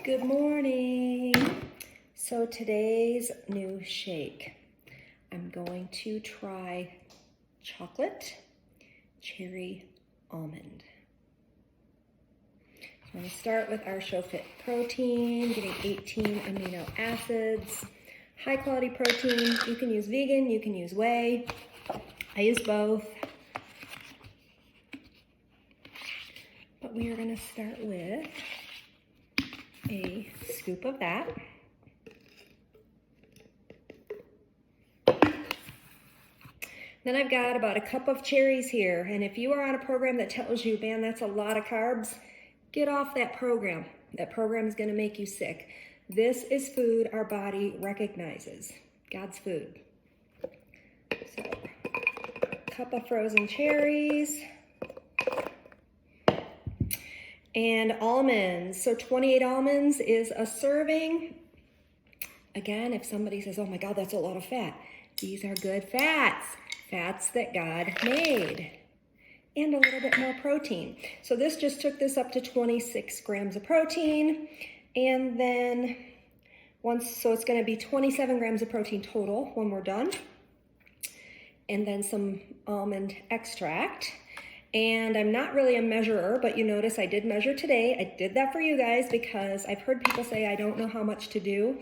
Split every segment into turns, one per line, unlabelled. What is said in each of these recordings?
Good morning. So today's new shake, I'm going to try chocolate cherry almond. I'm going to start with our Scho protein, getting 18 amino acids, high quality protein. You can use vegan, you can use whey. I use both. But we are going to start with a scoop of that. Then I've got about a cup of cherries here. And if you are on a program that tells you, man, that's a lot of carbs, get off that program. That program is going to make you sick. This is food our body recognizes. God's food. So, a cup of frozen cherries. And almonds. So 28 almonds is a serving. Again, if somebody says, oh my God, that's a lot of fat. These are good fats. Fats that God made. And a little bit more protein. So this just took this up to 26 grams of protein. And then so it's going to be 27 grams of protein total when we're done. And then some almond extract. And I'm not really a measurer, but you notice I did measure today. I did that for you guys because I've heard people say I don't know how much to do.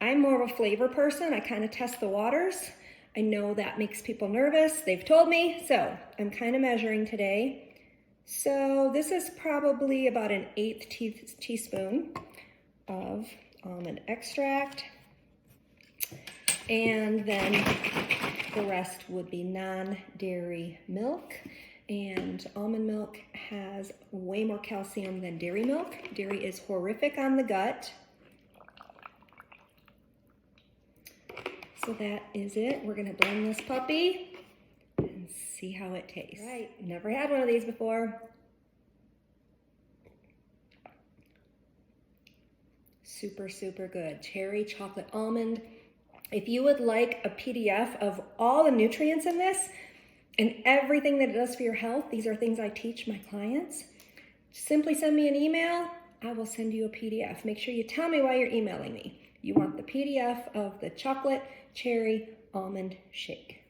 I'm more of a flavor person. I kind of test the waters. I know that makes people nervous. They've told me, so I'm kind of measuring today. So this is probably about an 1/8 teaspoon of almond extract. And then the rest would be non-dairy milk. And almond milk has way more calcium than dairy milk. Dairy is horrific on the gut. So that is it. We're gonna blend this puppy and see how it tastes. All right, never had one of these before. Super, super good. Cherry, chocolate, almond. If you would like a PDF of all the nutrients in this, and everything that it does for your health, these are things I teach my clients. Simply send me an email. I will send you a PDF. Make sure you tell me why you're emailing me. You want the PDF of the chocolate cherry almond shake.